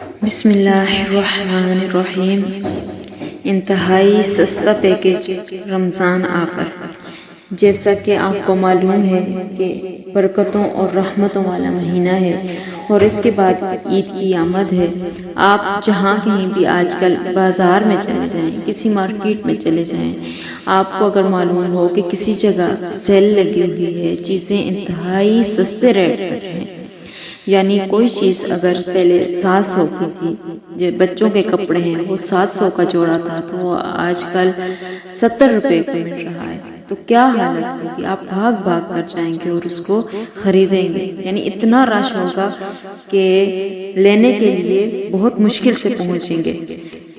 بسم اللہ الرحمن الرحیم۔ انتہائی سستا پیکیج رمضان آفر۔ جیسا کہ آپ کو معلوم ہے کہ برکتوں اور رحمتوں والا مہینہ ہے اور اس کے بعد عید کی آمد ہے۔ آپ جہاں کہیں بھی آج کل بازار میں چلے جائیں، کسی مارکیٹ میں چلے جائیں، آپ کو اگر معلوم ہو کہ کسی جگہ سیل لگی ہوئی ہے، چیزیں انتہائی سستے ریٹ پر ہیں، یعنی کوئی چیز اگر پہلے 700 کی تھی، جو بچوں کے کپڑے ہیں وہ 700 کا جوڑا تھا، تو وہ آج کل 70 روپے کا مل رہا ہے، تو کیا حالت ہوگی؟ آپ بھاگ بھاگ کر جائیں گے اور اس کو خریدیں گے، یعنی اتنا رش ہوگا کہ لینے کے لیے بہت مشکل سے پہنچیں گے۔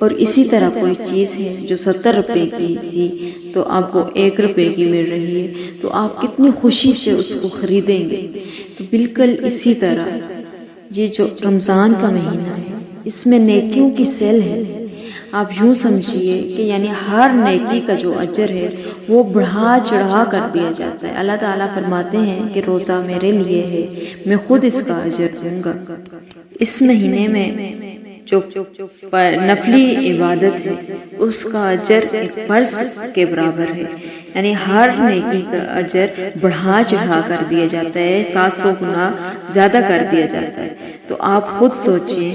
اور اسی طرح کوئی چیز ہے جو 70 روپے کی تھی تو اب وہ 1 روپے کی مل رہی ہے، تو آپ کتنی خوشی سے اس کو خریدیں گے۔ تو بالکل اسی طرح یہ جو رمضان کا مہینہ ہے، اس میں نیکیوں کی سیل ہے۔ آپ یوں سمجھیے کہ یعنی ہر نیکی کا جو اجر ہے وہ بڑھا چڑھا کر دیا جاتا ہے۔ اللہ تعالیٰ فرماتے ہیں کہ روزہ میرے لیے ہے، میں خود اس کا اجر دوں گا۔ اس مہینے میں جو نفلی عبادت ہے اس کا اجر ایک فرض کے برابر ہے، یعنی ہر نیکی کا اجر بڑھا چڑھا کر دیا جاتا ہے، 700 گنا زیادہ کر دیا جاتا ہے۔ تو آپ خود سوچیں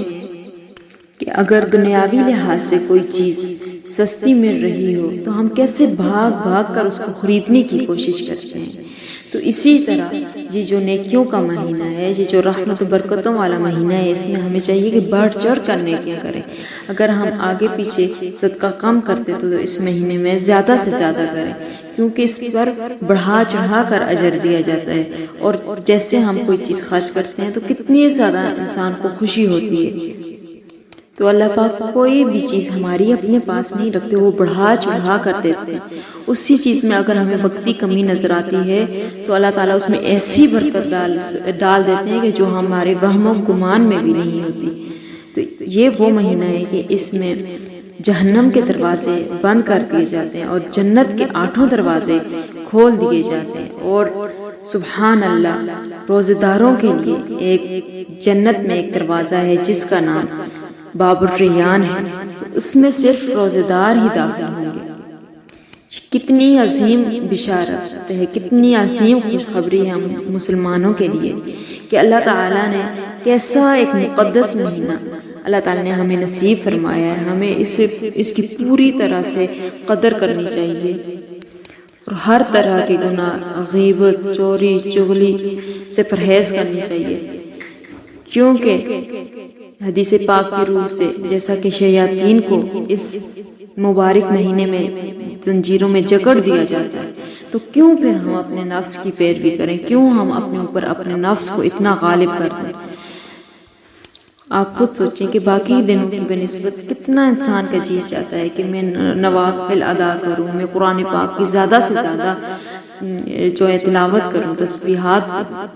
کہ اگر دنیاوی لحاظ سے کوئی چیز سستی مل رہی ہو تو ہم کیسے بھاگ بھاگ کر اس کو خریدنے کی کوشش کرتے ہیں۔ تو اسی طرح یہ جو نیکیوں کا مہینہ ہے، یہ جو رحمت و برکتوں والا مہینہ ہے، اس میں ہمیں چاہیے کہ بڑھ چڑھ کر نیکیاں کریں۔ اگر ہم آگے پیچھے صدقہ کم کرتے تو اس مہینے میں زیادہ سے زیادہ کریں، کیونکہ اس پر بڑھا چڑھا کر اجر دیا جاتا ہے۔ اور جیسے ہم کوئی چیز خرچ کرتے ہیں تو کتنی زیادہ انسان کو خوشی ہوتی ہے۔ تو اللہ پاک کوئی بھی چیز ہماری اپنے پاس نہیں رکھتے، وہ بڑھا چڑھا کر دیتے ہیں۔ اسی چیز میں اگر ہمیں وقتی کمی نظر آتی ہے تو اللہ تعالیٰ اس میں ایسی برکت ڈال دیتے ہیں کہ جو ہمارے وہم و گمان میں بھی نہیں ہوتی۔ تو یہ وہ مہینہ ہے کہ اس میں جہنم کے دروازے بند کر دیے جاتے ہیں اور جنت کے 8 دروازے کھول دیے جاتے ہیں۔ اور سبحان اللہ، روزے داروں کے لیے ایک جنت میں ایک دروازہ ہے جس کا نام باب الریان ہے، تو اس میں صرف روزے دار ہی داخل ہوں گے۔ کتنی عظیم بشارت ہے، کتنی عظیم خوشخبری ہے ہم مسلمانوں کے لیے کہ اللہ تعالیٰ نے کیسا ایک مقدس مہینہ اللہ تعالیٰ نے ہمیں نصیب فرمایا ہے۔ ہمیں اس کی پوری طرح سے قدر کرنی چاہیے اور ہر طرح کے گناہ، غیبت، چوری، چغلی سے پرہیز کرنی چاہیے، کیونکہ حدیث پاک کی روح سے جیسا کہ شیاطین کو اس مبارک مہینے میں زنجیروں میں جکڑ دیا جاتا ہے، تو کیوں پھر ہم اپنے نفس کی پیروی کریں؟ کیوں ہم اپنے اوپر اپنے نفس کو اتنا غالب کر دیں؟ آپ خود سوچیں کہ باقی دنوں کی بنسبت کتنا انسان کا جی چاہتا ہے کہ میں نوافل ادا کروں، میں قرآن پاک کی زیادہ سے زیادہ جو ہے تلاوت کروں، تسبیحات کروں،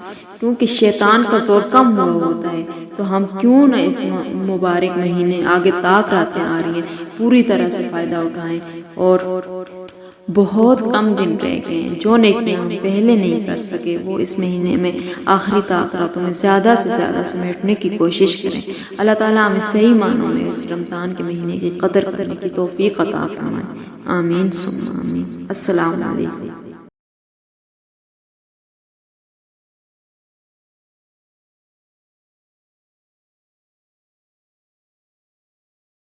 کیونکہ شیطان کا زور کم ہوا ہوتا ہے۔ تو ہم کیوں نہ اس مبارک مہینے آگے تاک راتیں آ رہی ہیں پوری طرح سے فائدہ اٹھائیں۔ اور بہت کم دن رہ گئے ہیں، جو نیکیاں ہم پہلے نہیں کر سکے وہ اس مہینے میں آخری راتوں میں زیادہ سے زیادہ سمیٹنے کی کوشش کریں۔ اللہ تعالیٰ ہمیں صحیح معنوں میں اس رمضان کے مہینے کی قدر کرنے کی توفیق عطا فرمائے۔ آمین ثم آمین۔ السلام علیکم۔